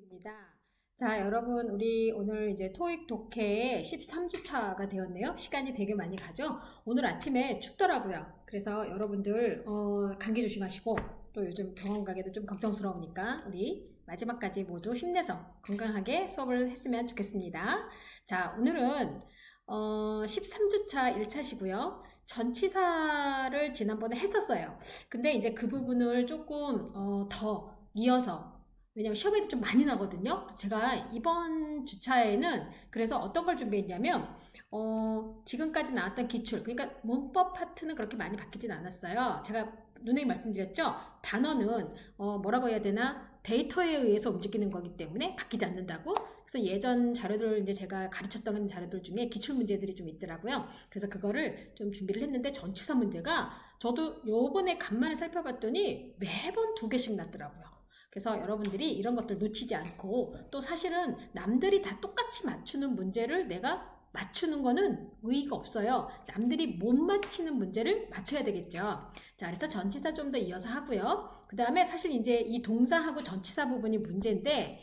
입니다. 자, 여러분, 우리 오늘 이제 토익 독해 13주차가 되었네요. 시간이 되게 많이 가죠? 오늘 아침에 춥더라고요. 그래서 여러분들, 감기 조심하시고, 또 요즘 병원 가기도 좀 걱정스러우니까, 우리 마지막까지 모두 힘내서 건강하게 수업을 했으면 좋겠습니다. 자, 오늘은, 13주차 1차시고요. 전치사를 지난번에 했었어요. 근데 이제 그 부분을 조금, 더 이어서 왜냐면 시험에도 좀 많이 나거든요. 제가 이번 주차에는 그래서 어떤 걸 준비했냐면 지금까지 나왔던 기출, 그러니까 문법 파트는 그렇게 많이 바뀌진 않았어요. 제가 누누이 말씀드렸죠. 단어는 뭐라고 해야 되나, 데이터에 의해서 움직이는 거기 때문에 바뀌지 않는다고. 그래서 예전 자료들, 이제 제가 가르쳤던 자료들 중에 기출 문제들이 좀 있더라고요. 그래서 그거를 좀 준비를 했는데, 전치사 문제가 저도 요번에 간만에 살펴봤더니 매번 2개씩 났더라고요. 그래서 여러분들이 이런 것들 놓치지 않고, 또 사실은 남들이 다 똑같이 맞추는 문제를 내가 맞추는 거는 의의가 없어요. 남들이 못 맞히는 문제를 맞춰야 되겠죠. 자, 그래서 전치사 좀 더 이어서 하고요. 그 다음에 사실 이제 이 동사하고 전치사 부분이 문제인데,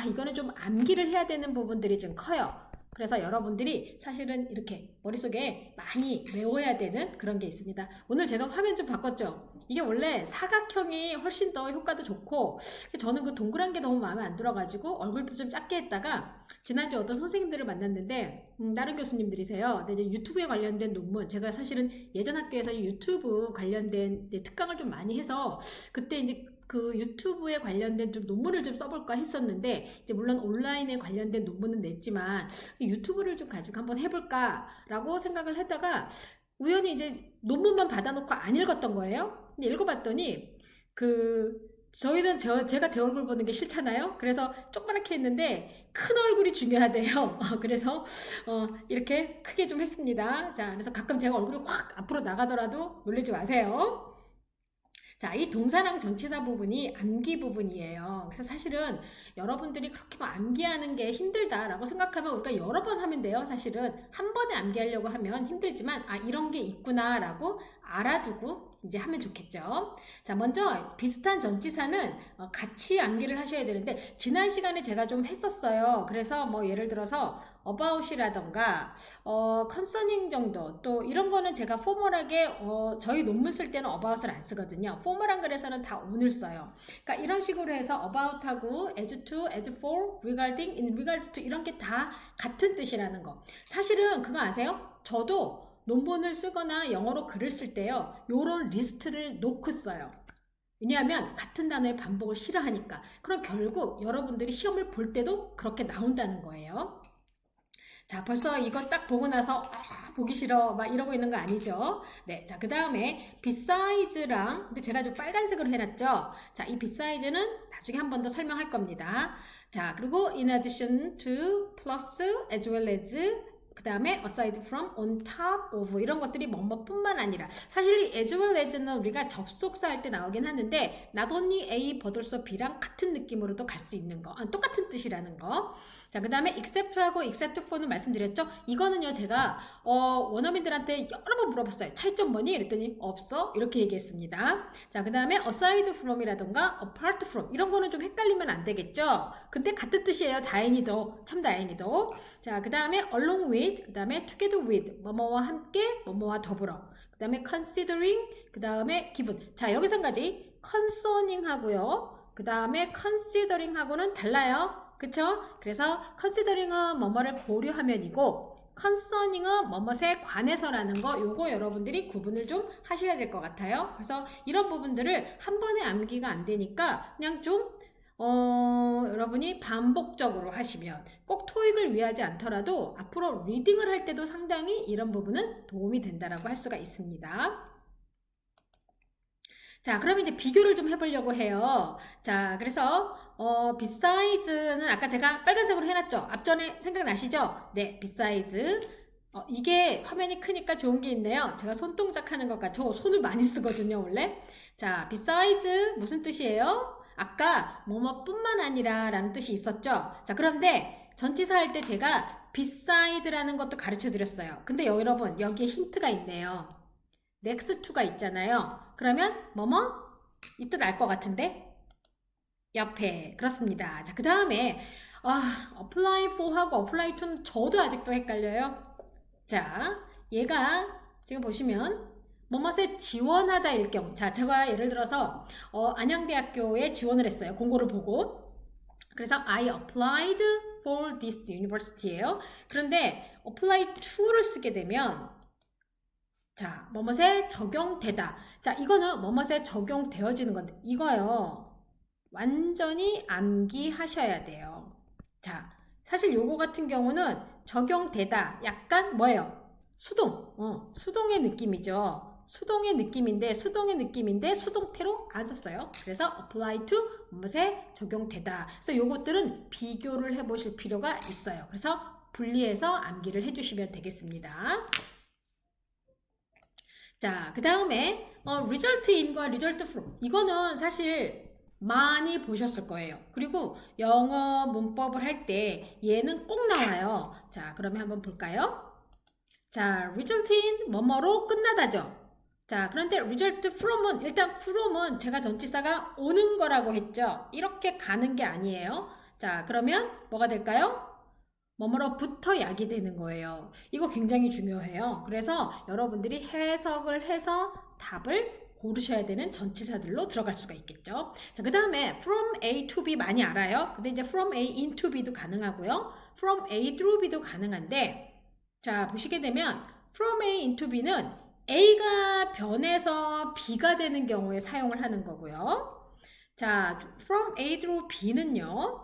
이거는 좀 암기를 해야 되는 부분들이 좀 커요. 그래서 여러분들이 사실은 이렇게 머릿속에 많이 외워야 되는 그런 게 있습니다. 오늘 제가 화면 좀 바꿨죠? 이게 원래 사각형이 훨씬 더 효과도 좋고, 저는 그 동그란 게 너무 마음에 안 들어가지고 얼굴도 좀 작게 했다가, 지난주 어떤 선생님들을 만났는데, 다른 교수님들이세요. 근데 이제 유튜브에 관련된 논문, 제가 사실은 예전 학교에서 유튜브 관련된 이제 특강을 좀 많이 해서, 그때 이제 그 유튜브에 관련된 좀 논문을 좀 써볼까 했었는데, 이제 물론 온라인에 관련된 논문은 냈지만 유튜브를 좀 가지고 한번 해볼까라고 생각을 했다가, 우연히 이제 논문만 받아놓고 안 읽었던 거예요. 근데 읽어봤더니 저희는 제가 제 얼굴 보는 게 싫잖아요. 그래서 조그맣게 했는데 큰 얼굴이 중요하대요. 그래서 이렇게 크게 좀 했습니다. 자, 그래서 가끔 제가 얼굴이 확 앞으로 나가더라도 놀라지 마세요. 자, 이 동사랑 전치사 부분이 암기 부분이에요. 그래서 사실은 여러분들이 그렇게 뭐 암기하는 게 힘들다라고 생각하면 우리가 여러 번 하면 돼요. 사실은 한 번에 암기하려고 하면 힘들지만, 이런 게 있구나라고 알아두고 이제 하면 좋겠죠. 자, 먼저 비슷한 전치사는 같이 암기를 하셔야 되는데, 지난 시간에 제가 좀 했었어요. 그래서 뭐 예를 들어서 about이라던가 concerning 정도, 또 이런 거는 제가 포멀하게 저희 논문 쓸 때는 about을 안 쓰거든요. 포멀한 글에서는 다 on을 써요. 그러니까 이런 식으로 해서 about하고 as to, as for, regarding, in regards to 이런 게 다 같은 뜻이라는 거. 사실은 그거 아세요? 저도 논문을 쓰거나 영어로 글을 쓸 때요, 요런 리스트를 놓고 써요. 왜냐하면 같은 단어의 반복을 싫어하니까. 그럼 결국 여러분들이 시험을 볼 때도 그렇게 나온다는 거예요. 자, 벌써 이거 딱 보고 나서 보기 싫어 막 이러고 있는 거 아니죠? 네, 자, 그 다음에 beside랑, 근데 제가 좀 빨간색으로 해놨죠? 자, 이 beside는 나중에 한 번 더 설명할 겁니다. 자, 그리고 in addition to, plus, as well as, 그 다음에 aside from, on top of 이런 것들이 뭐뭐뿐만 아니라, 사실 이 as well as는 우리가 접속사 할 때 나오긴 하는데 not only A but also B랑 같은 느낌으로도 갈 수 있는 거, 똑같은 뜻이라는 거. 자, 그 다음에 except하고 except for는 말씀드렸죠. 이거는요, 제가 원어민들한테 여러 번 물어봤어요. 차이점 뭐니? 이랬더니 없어, 이렇게 얘기했습니다. 자, 그 다음에 aside from이라던가 apart from 이런 거는 좀 헷갈리면 안 되겠죠. 근데 같은 뜻이에요. 다행히도, 참 다행히도. 자, 그 다음에 along with, 그 다음에 together with, 뭐뭐와 함께, 뭐뭐와 더불어. 그 다음에 considering, 그 다음에 given. 자, 여기서 한 가지 concerning 하고요, 그 다음에 considering 하고는 달라요. 그쵸? 그래서 considering은 뭐뭐를 고려하면이고, concerning은 뭐뭐에 관해서라는 거, 요거 여러분들이 구분을 좀 하셔야 될 것 같아요. 그래서 이런 부분들을 한 번에 암기가 안 되니까 그냥 좀 여러분이 반복적으로 하시면, 꼭 토익을 위하지 않더라도 앞으로 리딩을 할 때도 상당히 이런 부분은 도움이 된다라고 할 수가 있습니다. 자, 그럼 이제 비교를 좀 해보려고 해요. 자, 그래서 besides,는 아까 제가 빨간색으로 해놨죠? 앞전에 생각나시죠? 네, besides. 이게 화면이 크니까 좋은 게 있네요. 제가 손동작 하는 것과 저 손을 많이 쓰거든요, 원래. 자, besides 무슨 뜻이에요? 아까 뭐뭐뿐만 아니라 라는 뜻이 있었죠? 자, 그런데 전치사 할 때 제가 beside라는 것도 가르쳐 드렸어요. 근데 여러분, 여기에 힌트가 있네요. next to가 있잖아요. 그러면 뭐뭐? 이 뜻 알 것 같은데? 옆에. 그렇습니다. 자, 그 다음에 apply for하고 apply to는 저도 아직도 헷갈려요. 자, 얘가 지금 보시면 뭐뭐에 지원하다일 경우, 자, 제가 예를 들어서 안양대학교에 지원을 했어요. 공고를 보고. 그래서 I applied for this university예요. 그런데 apply to를 쓰게 되면 자, 뭐뭐에 적용되다. 자, 이거는 뭐뭐에 적용되어지는 건데 이거요. 완전히 암기하셔야 돼요. 자, 사실 요거 같은 경우는 적용되다. 약간 뭐예요? 수동. 수동의 느낌이죠. 수동의 느낌인데 수동태로 안 썼어요. 그래서 apply to 무엇에 적용되다. 그래서 요것들은 비교를 해보실 필요가 있어요. 그래서 분리해서 암기를 해주시면 되겠습니다. 자, 그 다음에 result in과 result from 이거는 사실 많이 보셨을 거예요. 그리고 영어 문법을 할 때 얘는 꼭 나와요. 자, 그러면 한번 볼까요? 자, result in 뭐뭐로 끝나다죠. 자, 그런데 result from은 일단 from은 제가 전치사가 오는 거라고 했죠. 이렇게 가는 게 아니에요. 자, 그러면 뭐가 될까요? 뭐뭐로부터 약이 되는 거예요. 이거 굉장히 중요해요. 그래서 여러분들이 해석을 해서 답을 고르셔야 되는 전치사들로 들어갈 수가 있겠죠. 자, 그 다음에 from A to B 많이 알아요. 근데 이제 from A into B도 가능하고요. from A through B도 가능한데 자, 보시게 되면 from A into B는 A가 변해서 B가 되는 경우에 사용을 하는 거고요. 자, from A through B는요.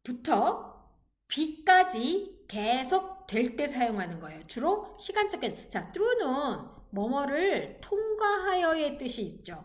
A부터 B까지 계속 될 때 사용하는 거예요. 주로 시간적인 자, through는 뭐뭐를 통과하여의 뜻이 있죠.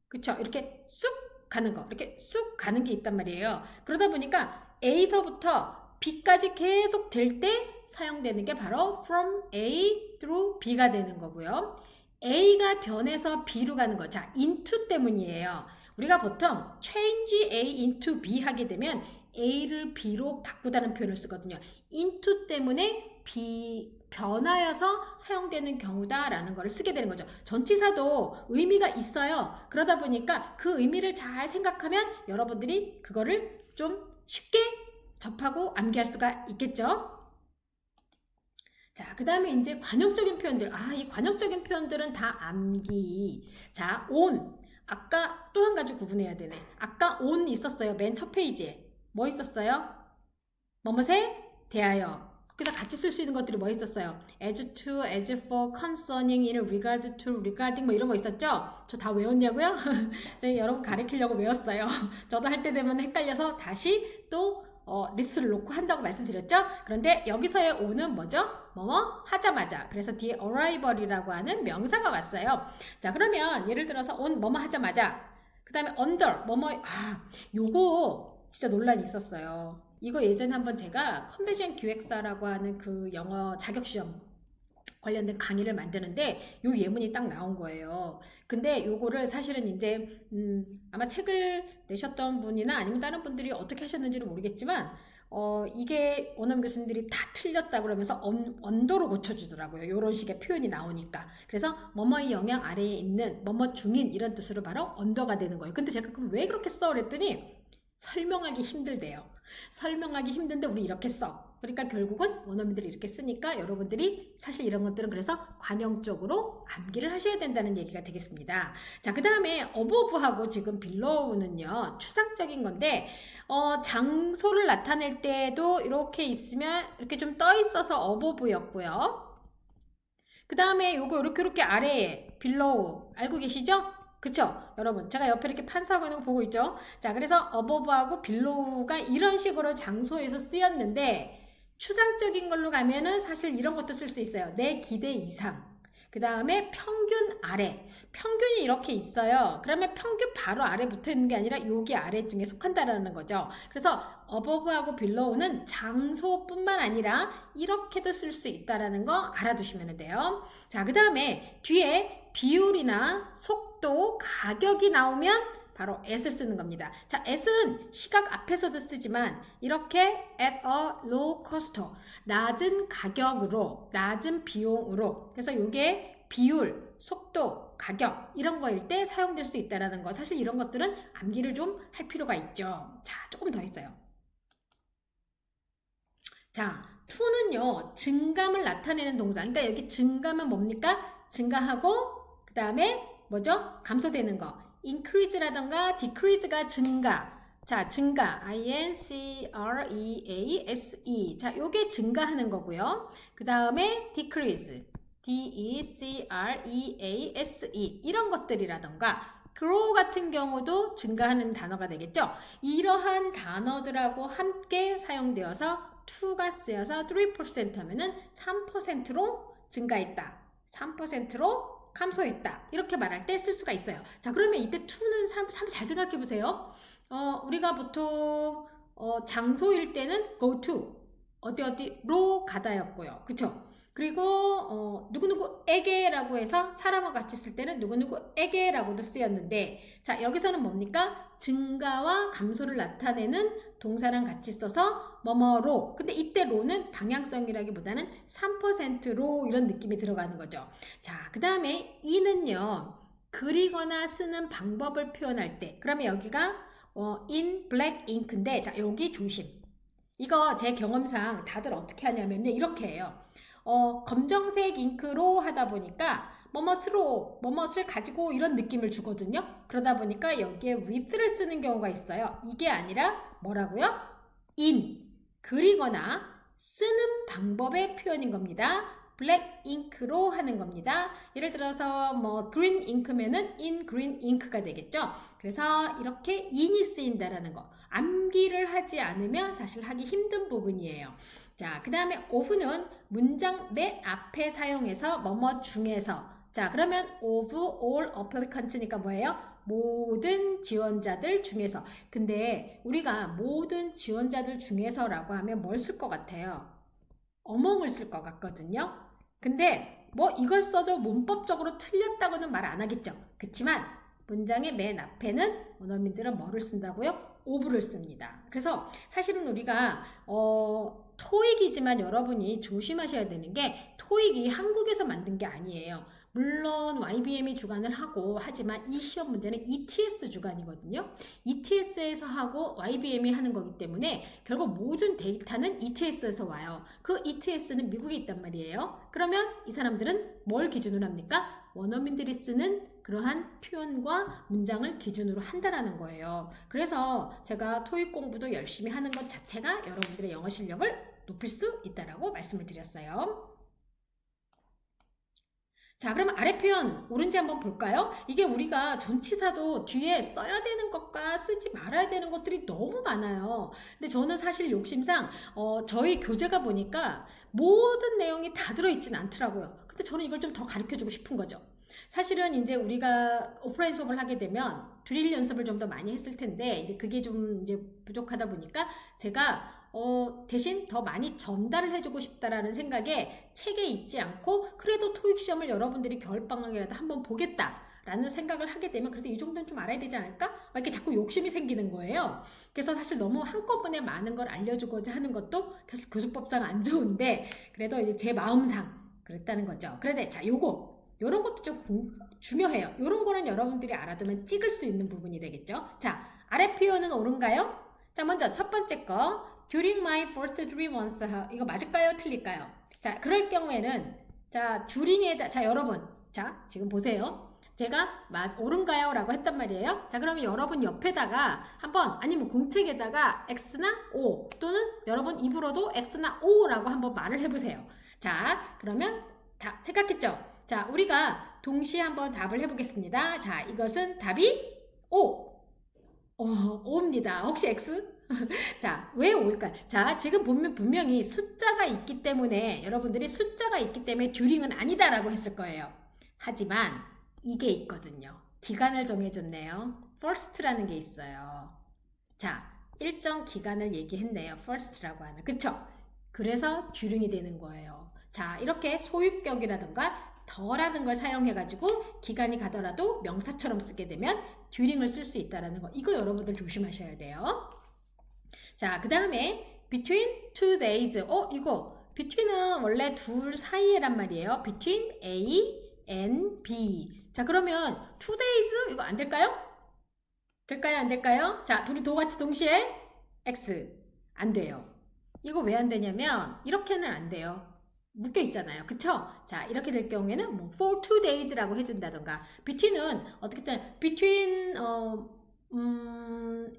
그쵸? 이렇게 쑥 가는 거, 이렇게 쑥 가는 게 있단 말이에요. 그러다 보니까 A서부터 B까지 계속 될 때 사용되는 게 바로 from A through B가 되는 거고요. A가 변해서 B로 가는 거, 자, into 때문이에요. 우리가 보통 change A into B 하게 되면 A를 B로 바꾸다는 표현을 쓰거든요. into 때문에 B 변하여서 사용되는 경우다라는 것을 쓰게 되는 거죠. 전치사도 의미가 있어요. 그러다 보니까 그 의미를 잘 생각하면 여러분들이 그거를 좀 쉽게 접하고 암기할 수가 있겠죠. 자, 그 다음에 이제 관용적인 표현들. 이 관용적인 표현들은 다 암기. 자, on. 아까 또 한 가지 구분해야 되네. 아까 on 있었어요. 맨 첫 페이지에. 뭐 있었어요? 뭐뭐에 대하여. 그래서 같이 쓸 수 있는 것들이 뭐 있었어요? as to, as for, concerning, in regard to, regarding 뭐 이런 거 있었죠? 저 다 외웠냐고요? 네, 여러분 가르치려고 외웠어요. 저도 할 때 되면 헷갈려서 다시 또 리스트를 놓고 한다고 말씀드렸죠? 그런데 여기서의 on은 뭐죠? 뭐뭐 하자마자. 그래서 뒤에 arrival이라고 하는 명사가 왔어요. 자, 그러면 예를 들어서 on 뭐뭐 하자마자. 그 다음에 under 뭐뭐 요거 진짜 논란이 있었어요. 이거 예전에 한번 제가 컨벤션 기획사라고 하는 그 영어 자격시험 관련된 강의를 만드는데 요 예문이 딱 나온 거예요. 근데 요거를 사실은 이제 아마 책을 내셨던 분이나 아니면 다른 분들이 어떻게 하셨는지는 모르겠지만 이게 원어민 교수님들이 다 틀렸다 그러면서 언더로 고쳐주더라고요. 이런 식의 표현이 나오니까. 그래서 뭐뭐의 영향 아래에 있는 뭐뭐 중인 이런 뜻으로 바로 언더가 되는 거예요. 근데 제가 그럼 왜 그렇게 써? 그랬더니 설명하기 힘들대요. 설명하기 힘든데 우리 이렇게 써. 그러니까 결국은 원어민들이 이렇게 쓰니까 여러분들이 사실 이런 것들은 그래서 관용적으로 암기를 하셔야 된다는 얘기가 되겠습니다. 자, 그 다음에 above하고 지금 below는요. 추상적인 건데 장소를 나타낼 때도 이렇게 있으면 이렇게 좀 떠 있어서 above였고요. 그 다음에 요거 이렇게 아래에 below 알고 계시죠? 그쵸? 여러분 제가 옆에 이렇게 판사하고 있는 거 보고 있죠? 자, 그래서 above하고 below가 이런 식으로 장소에서 쓰였는데 추상적인 걸로 가면은 사실 이런 것도 쓸 수 있어요. 내 기대 이상. 그 다음에 평균 아래. 평균이 이렇게 있어요. 그러면 평균 바로 아래 붙어 있는 게 아니라 여기 아래쯤에 속한다라는 거죠. 그래서 above하고 below는 장소뿐만 아니라 이렇게도 쓸 수 있다라는 거 알아두시면 돼요. 자, 그 다음에 뒤에 비율이나 속도, 가격이 나오면 바로 at을 쓰는 겁니다. 자, at은 시각 앞에서도 쓰지만 이렇게 at a low cost, 낮은 가격으로, 낮은 비용으로. 그래서 이게 비율, 속도, 가격 이런 거일 때 사용될 수 있다는 거. 사실 이런 것들은 암기를 좀 할 필요가 있죠. 자, 조금 더 있어요. 자, to는요, 증감을 나타내는 동사. 그러니까 여기 증감은 뭡니까? 증가하고, 그 다음에 뭐죠? 감소되는 거. increase라던가 decrease가 증가. 자, 증가. increase. 자, 요게 증가하는 거고요. 그 다음에 decrease. decrease. 이런 것들이라던가, grow 같은 경우도 증가하는 단어가 되겠죠? 이러한 단어들하고 함께 사용되어서 to가 쓰여서 3% 하면은 3%로 증가했다. 3%로 감소했다. 이렇게 말할 때 쓸 수가 있어요. 자, 그러면 이때 to는 잘 생각해 보세요. 우리가 보통 장소일 때는 go to 어디로 가다였고요. 그쵸? 그리고 누구누구에게라고 해서 사람과 같이 쓸 때는 누구누구에게라고도 쓰였는데, 자, 여기서는 뭡니까? 증가와 감소를 나타내는 동사랑 같이 써서 뭐뭐로. 근데 이때 로는 방향성이라기보다는 3%로 이런 느낌이 들어가는 거죠. 자, 그 다음에 이는요, 그리거나 쓰는 방법을 표현할 때, 그러면 여기가 in black ink인데, 자, 여기 조심. 이거 제 경험상 다들 어떻게 하냐면요, 이렇게 해요. 검정색 잉크로 하다 보니까 뭐뭇을 가지고 이런 느낌을 주거든요. 그러다 보니까 여기에 with를 쓰는 경우가 있어요. 이게 아니라 뭐라고요? in, 그리거나 쓰는 방법의 표현인 겁니다. black ink로 하는 겁니다. 예를 들어서 뭐 green ink면은 in green ink가 되겠죠. 그래서 이렇게 in이 쓰인다라는 거. 암기를 하지 않으면 사실 하기 힘든 부분이에요. 자, 그 다음에 of는 문장 맨 앞에 사용해서 뭐뭐 중에서. 자, 그러면 of all applicants니까 뭐예요? 모든 지원자들 중에서. 근데 우리가 모든 지원자들 중에서라고 하면 뭘 쓸 것 같아요? among을 쓸 것 같거든요. 근데 뭐 이걸 써도 문법적으로 틀렸다고는 말 안 하겠죠. 그렇지만 문장의 맨 앞에는 원어민들은 뭐를 쓴다고요? of를 씁니다. 그래서 사실은 우리가 토익이지만 여러분이 조심하셔야 되는 게 토익이 한국에서 만든 게 아니에요. 물론 YBM이 주관을 하고 하지만 이 시험 문제는 ETS 주관이거든요. ETS에서 하고 YBM이 하는 거기 때문에 결국 모든 데이터는 ETS에서 와요. 그 ETS는 미국에 있단 말이에요. 그러면 이 사람들은 뭘 기준으로 합니까? 원어민들이 쓰는 그러한 표현과 문장을 기준으로 한다라는 거예요. 그래서 제가 토익 공부도 열심히 하는 것 자체가 여러분들의 영어 실력을 높일 수 있다라고 말씀을 드렸어요. 자, 그럼 아래 표현 옳은지 한번 볼까요? 이게 우리가 전치사도 뒤에 써야 되는 것과 쓰지 말아야 되는 것들이 너무 많아요. 근데 저는 사실 욕심상 저희 교재가 보니까 모든 내용이 다 들어있진 않더라고요. 근데 저는 이걸 좀 더 가르쳐주고 싶은 거죠. 사실은 이제 우리가 오프라인 수업을 하게 되면 드릴 연습을 좀 더 많이 했을 텐데 이제 그게 좀 이제 부족하다 보니까 제가 대신 더 많이 전달을 해주고 싶다라는 생각에 책에 있지 않고 그래도 토익 시험을 여러분들이 겨울방학이라도 한번 보겠다라는 생각을 하게 되면 그래도 이 정도는 좀 알아야 되지 않을까? 막 이렇게 자꾸 욕심이 생기는 거예요. 그래서 사실 너무 한꺼번에 많은 걸 알려주고자 하는 것도 사실 교수법상 안 좋은데 그래도 이제 제 마음상 그랬다는 거죠. 그런데 자, 요런 것도 좀 중요해요. 요런 거는 여러분들이 알아두면 찍을 수 있는 부분이 되겠죠. 자, 아래 표현은 옳은가요? 자, 먼저 첫 번째 거 During my first 3 months 이거 맞을까요? 틀릴까요? 자, 그럴 경우에는 자, during에다 자, 여러분 자, 지금 보세요. 제가 옳은가요? 라고 했단 말이에요. 자, 그러면 여러분 옆에다가 한번 아니면 공책에다가 X나 O 또는 여러분 입으로도 X나 O라고 한번 말을 해보세요. 자, 그러면 다 생각했죠? 자, 우리가 동시에 한번 답을 해보겠습니다. 자, 이것은 답이 O. O입니다. 혹시 X? 자, 왜 O일까요? 자, 지금 보면 분명히 숫자가 있기 때문에 여러분들이 숫자가 있기 때문에 듀링은 아니다라고 했을 거예요. 하지만 이게 있거든요. 기간을 정해줬네요. first라는 게 있어요. 자, 일정 기간을 얘기했네요. first라고 하는. 그쵸? 그래서 듀링이 되는 거예요. 자, 이렇게 소유격이라든가 더라는 걸 사용해가지고 기간이 가더라도 명사처럼 쓰게 되면 듀링을 쓸 수 있다는 거. 이거 여러분들 조심하셔야 돼요. 자, 그 다음에 between 2 days. 이거 between은 원래 둘 사이에란 말이에요. between A and be. 자, 그러면 2days 이거 안 될까요? 될까요? 안 될까요? 자, 둘이 같이 동시에 X. 안 돼요. 이거 왜 안 되냐면 이렇게는 안 돼요. 묶여 있잖아요. 그쵸? 자, 이렇게 될 경우에는 뭐 for 2days라고 해준다던가 between은 어떻게 든 between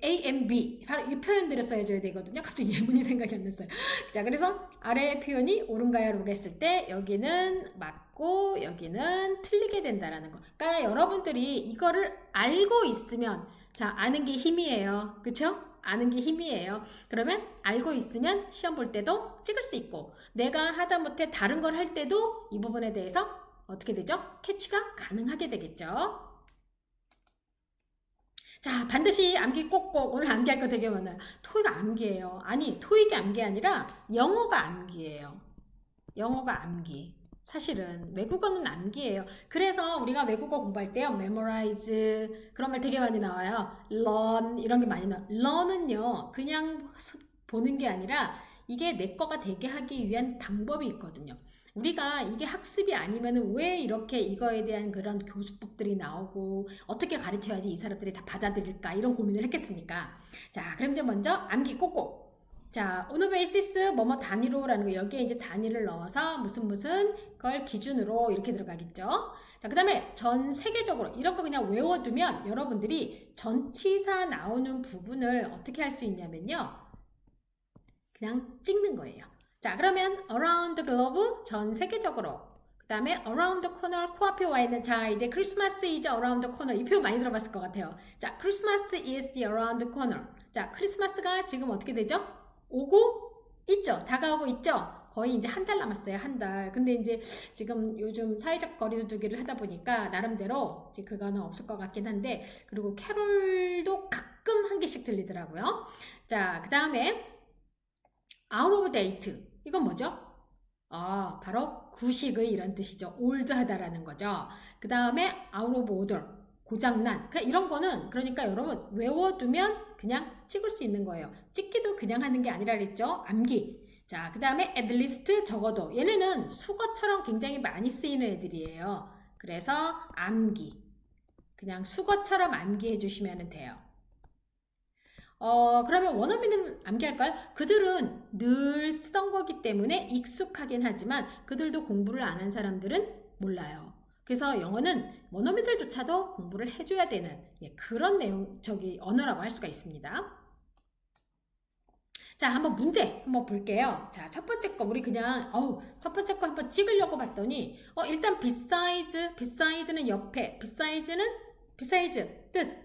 A and B 바로 이 표현들을 써줘야 되거든요. 갑자기 예문이 생각이 안 났어요. 자, 그래서 아래의 표현이 옳은가요? 라고 했을 때 여기는 맞고 여기는 틀리게 된다라는 거. 그러니까 여러분들이 이거를 알고 있으면 자, 아는 게 힘이에요. 그쵸? 아는 게 힘이에요. 그러면 알고 있으면 시험 볼 때도 찍을 수 있고 내가 하다못해 다른 걸 할 때도 이 부분에 대해서 어떻게 되죠? 캐치가 가능하게 되겠죠. 자, 반드시 암기 꼭꼭. 오늘 암기할 거 되게 많아요. 토익 암기예요. 아니, 토익이 암기 아니라 영어가 암기예요. 영어가 암기. 사실은 외국어는 암기예요. 그래서 우리가 외국어 공부할 때요. memorize 그런 말 되게 많이 나와요. learn 이런 게 많이 나와요. learn은요. 그냥 보는 게 아니라 이게 내 거가 되게 하기 위한 방법이 있거든요. 우리가 이게 학습이 아니면 왜 이렇게 이거에 대한 그런 교수법들이 나오고 어떻게 가르쳐야지 이 사람들이 다 받아들일까 이런 고민을 했겠습니까? 자, 그럼 이제 먼저 암기 꼭꼭. 자, 오너 베이시스 뭐뭐 단위로라는 거 여기에 이제 단위를 넣어서 무슨 걸 기준으로 이렇게 들어가겠죠. 자, 그 다음에 전 세계적으로 이런 거 그냥 외워두면 여러분들이 전치사 나오는 부분을 어떻게 할 수 있냐면요. 그냥 찍는 거예요. 자, 그러면 around the globe 전 세계적으로. 그 다음에 around the corner 코앞에 와 있는 자 이제 Christmas is around the corner 이 표현 많이 들어봤을 것 같아요. 자, Christmas is around the corner. 자, 크리스마스가 지금 어떻게 되죠? 오고 있죠. 다가오고 있죠. 거의 이제 한 달 남았어요. 한 달. 근데 이제 지금 요즘 사회적 거리 두기를 하다 보니까 나름대로 이제 그거는 없을 것 같긴 한데 그리고 캐롤도 가끔 한 개씩 들리더라고요. 자, 그 다음에 out of date 이건 뭐죠? 아, 바로 구식의 이런 뜻이죠. 올드하다라는 거죠. 그 다음에 out of order 고장난 이런 거는 그러니까 여러분 외워두면 그냥 찍을 수 있는 거예요. 찍기도 그냥 하는 게 아니라 그랬죠. 암기. 자, 그 다음에 at least 적어도 얘네는 수거처럼 굉장히 많이 쓰이는 애들이에요. 그래서 암기. 그냥 수거처럼 암기해 주시면 돼요. 그러면 원어민은 암기할까요? 그들은 늘 쓰던 거기 때문에 익숙하긴 하지만 그들도 공부를 안 한 사람들은 몰라요. 그래서 영어는 원어민들조차도 공부를 해줘야 되는 그런 내용, 언어라고 할 수가 있습니다. 자, 한번 문제 한번 볼게요. 자, 첫 번째 거 우리 그냥 첫 번째 거 한번 찍으려고 봤더니 일단 beside는 옆에, besides 뜻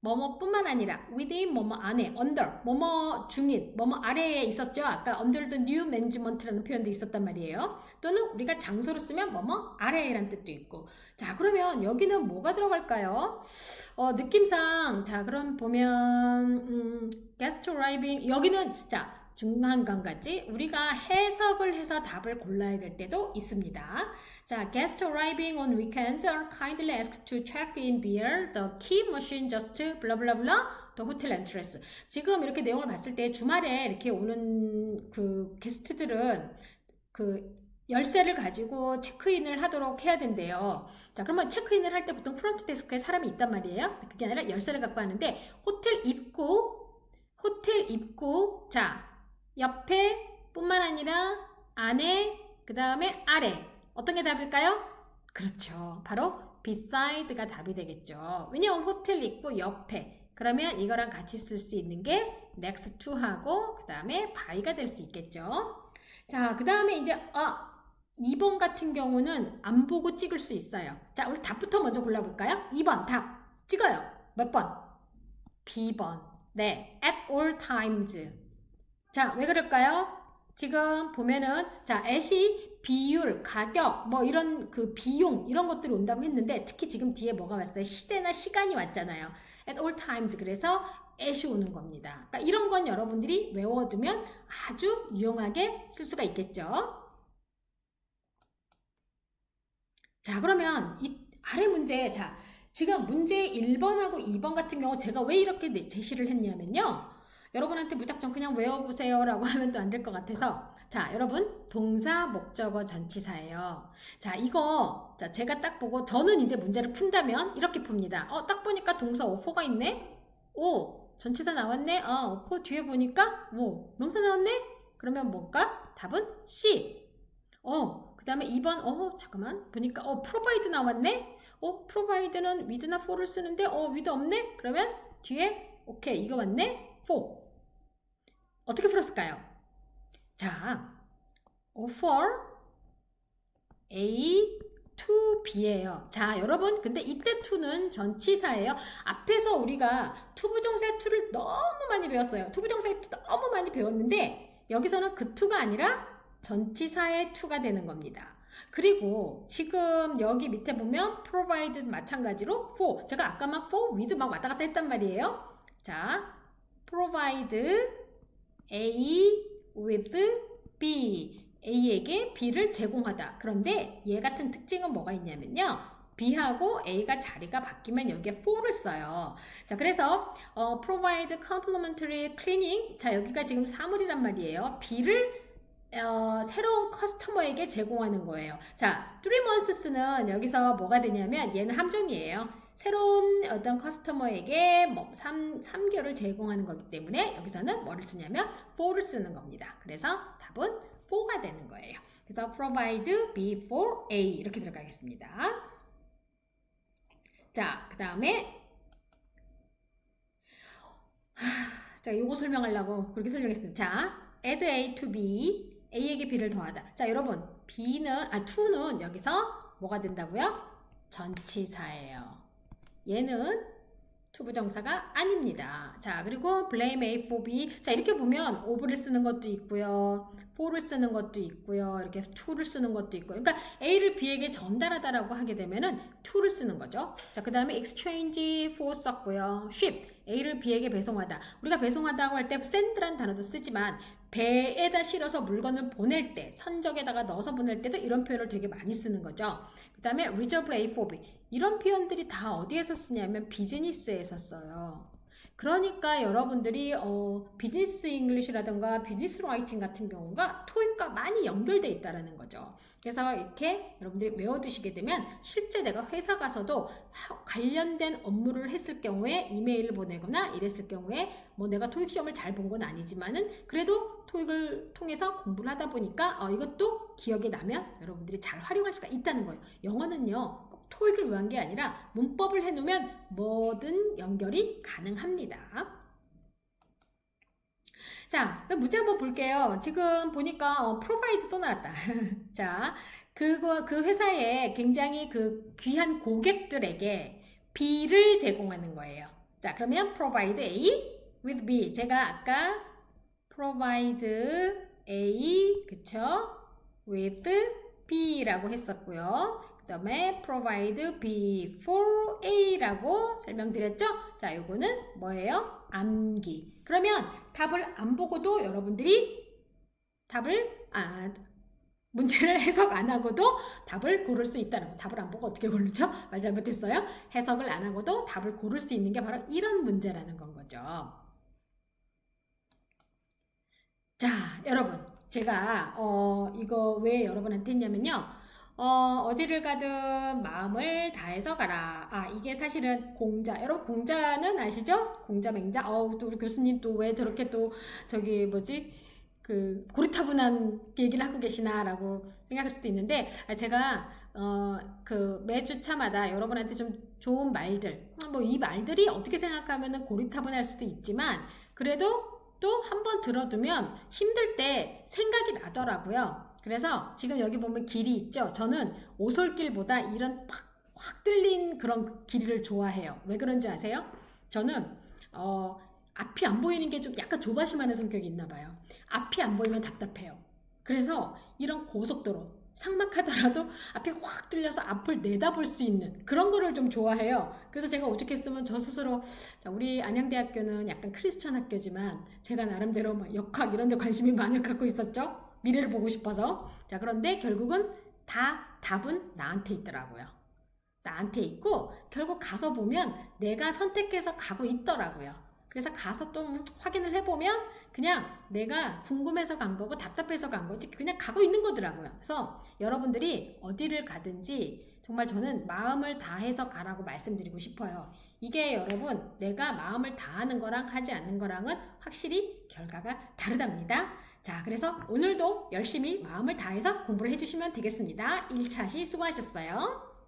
뭐뭐뿐만 아니라 within 뭐뭐 안에, under 뭐뭐 중인, 뭐뭐 아래에 있었죠. 아까 under the new management라는 표현도 있었단 말이에요. 또는 우리가 장소로 쓰면 뭐뭐 아래에란 뜻도 있고. 자, 그러면 여기는 뭐가 들어갈까요? 느낌상 자, 그럼 보면 guest arriving 여기는 자 중간간까지 우리가 해석을 해서 답을 골라야 될 때도 있습니다. 자, guests arriving on weekends are kindly asked to check in via the key machine just blah blah blah the hotel entrance. 지금 이렇게 내용을 봤을 때 주말에 이렇게 오는 그 게스트들은 그 열쇠를 가지고 체크인을 하도록 해야 된대요. 자, 그러면 체크인을 할 때 보통 프론트 데스크에 사람이 있단 말이에요. 그게 아니라 열쇠를 갖고 하는데 호텔 입구 자 옆에 뿐만 아니라 안에 그 다음에 아래 어떤 게 답일까요? 그렇죠. 바로 beside가 답이 되겠죠. 왜냐하면 호텔 입구 옆에 그러면 이거랑 같이 쓸 수 있는 게 next to하고 그 다음에 by가 될 수 있겠죠. 자, 그 다음에 이제 2번 같은 경우는 안 보고 찍을 수 있어요. 자, 우리 답부터 먼저 골라볼까요? 2번 답 찍어요. 몇 번? B번. 네, at all times. 자, 왜 그럴까요? 지금 보면은 자, at이 비율, 가격, 뭐 이런 그 비용 이런 것들이 온다고 했는데 특히 지금 뒤에 뭐가 왔어요? 시대나 시간이 왔잖아요. at all times. 그래서 at이 오는 겁니다. 그러니까 이런 건 여러분들이 외워두면 아주 유용하게 쓸 수가 있겠죠. 자, 그러면 이 아래 문제 자, 지금 문제 1번하고 2번 같은 경우 제가 왜 이렇게 제시를 했냐면요. 여러분한테 무작정 그냥 외워보세요 라고 하면 또 안 될 것 같아서 자 여러분 동사 목적어 전치사예요. 자 이거 자 제가 딱 보고 저는 이제 문제를 푼다면 이렇게 풉니다. 딱 보니까 동사 어포가 있네. 오 전치사 나왔네. 어포 뒤에 보니까 뭐 명사 나왔네. 그러면 뭘까? 답은 C. 그 다음에 2번 잠깐만 보니까 provide 나왔네. provide는 with나 for를 쓰는데 with 없네. 그러면 뒤에 오케이 이거 맞네. for. 어떻게 풀었을까요? 자, for A to B예요. 자, 여러분, 근데 이때 to는 전치사예요. 앞에서 우리가 투부정사의 to를 너무 많이 배웠어요. 투부정사의 to 너무 많이 배웠는데 여기서는 그 to가 아니라 전치사의 to가 되는 겁니다. 그리고 지금 여기 밑에 보면 provide 마찬가지로 for 제가 아까 막 for with 막 왔다 갔다 했단 말이에요. 자, provide A with B A에게 B를 제공하다. 그런데 얘 같은 특징은 뭐가 있냐면요. B하고 A가 자리가 바뀌면 여기에 for를 써요. 자, 그래서 provide complimentary cleaning. 자, 여기가 지금 사물이란 말이에요. B를 새로운 커스터머에게 제공하는 거예요. 자, 3months는 여기서 뭐가 되냐면 얘는 함정이에요. 새로운 어떤 커스터머에게 뭐 3개월을 제공하는 거기 때문에 여기서는 뭐를 쓰냐면 for를 쓰는 겁니다. 그래서 답은 for가 되는 거예요. 그래서 provide B for A 이렇게 들어가겠습니다. 자, 그 다음에 자, 요거 설명하려고 그렇게 설명했습니다. 자, add A to B A에게 B를 더하다. 자, 여러분 to는 여기서 뭐가 된다고요? 전치사예요. 얘는 투부정사가 아닙니다. 자, 그리고 blame A for B. 자, 이렇게 보면 of를 쓰는 것도 있고요. for를 쓰는 것도 있고요. 이렇게 to를 쓰는 것도 있고요. 그러니까 A를 B에게 전달하다라고 하게 되면은 to를 쓰는 거죠. 자, 그 다음에 exchange for 썼고요. ship. A를 B에게 배송하다. 우리가 배송하다고 할 때 send란 단어도 쓰지만 배에다 실어서 물건을 보낼 때, 선적에다가 넣어서 보낼 때도 이런 표현을 되게 많이 쓰는 거죠. 그 다음에 reserve A for B. 이런 표현들이 다 어디에서 쓰냐면 비즈니스에서 써요. 그러니까 여러분들이 비즈니스 잉글리시라든가 비즈니스 라이팅 같은 경우가 토익과 많이 연결돼 있다는 거죠. 그래서 이렇게 여러분들이 외워두시게 되면 실제 내가 회사 가서도 관련된 업무를 했을 경우에 이메일을 보내거나 이랬을 경우에 뭐 내가 토익 시험을 잘 본 건 아니지만은 그래도 토익을 통해서 공부를 하다 보니까 이것도 기억에 나면 여러분들이 잘 활용할 수가 있다는 거예요. 영어는요. 토익을 위한 게 아니라 문법을 해놓으면 뭐든 연결이 가능합니다. 자, 문제 한번 볼게요. 지금 보니까 provide 또 나왔다. 자, 그 회사에 굉장히 그 귀한 고객들에게 B를 제공하는 거예요. 자, 그러면 provide A with B. 제가 아까 provide A 그쵸? with B라고 했었고요. 그 다음에 provide B for A라고 설명드렸죠? 자, 요거는 뭐예요? 암기. 그러면 답을 안 보고도 여러분들이 문제를 해석 안 하고도 답을 고를 수 있다는 거. 답을 안 보고 어떻게 고르죠? 말 잘못했어요. 해석을 안 하고도 답을 고를 수 있는 게 바로 이런 문제라는 건 거죠. 자, 여러분. 제가 이거 왜 여러분한테 했냐면요. 어디를 가든 마음을 다해서 가라. 이게 사실은 공자. 여러분 공자는 아시죠? 공자 맹자. 또 우리 교수님 또 왜 저렇게 또 저기 뭐지? 그 고리타분한 얘기를 하고 계시나라고 생각할 수도 있는데 제가 그 매주차마다 여러분한테 좀 좋은 말들 뭐 이 말들이 어떻게 생각하면은 고리타분할 수도 있지만 그래도 또 한번 들어두면 힘들 때 생각이 나더라고요. 그래서 지금 여기 보면 길이 있죠. 저는 오솔길보다 이런 확 뚫린 그런 길이를 좋아해요. 왜 그런지 아세요? 저는 앞이 안 보이는 게 좀 약간 조바심하는 성격이 있나 봐요. 앞이 안 보이면 답답해요. 그래서 이런 고속도로 삭막하더라도 앞이 확 뚫려서 앞을 내다볼 수 있는 그런 거를 좀 좋아해요. 그래서 제가 오죽했으면 저 스스로 우리 안양대학교는 약간 크리스천 학교지만 제가 나름대로 막 역학 이런 데 관심이 많이 갖고 있었죠. 미래를 보고 싶어서. 자, 그런데 결국은 다 답은 나한테 있더라고요. 나한테 있고 결국 가서 보면 내가 선택해서 가고 있더라고요. 그래서 가서 좀 확인을 해보면 그냥 내가 궁금해서 간 거고 답답해서 간 거지 그냥 가고 있는 거더라고요. 그래서 여러분들이 어디를 가든지 정말 저는 마음을 다해서 가라고 말씀드리고 싶어요. 이게 여러분 내가 마음을 다하는 거랑 하지 않는 거랑은 확실히 결과가 다르답니다. 자, 그래서 오늘도 열심히 마음을 다해서 공부를 해주시면 되겠습니다. 1차 시 수고하셨어요.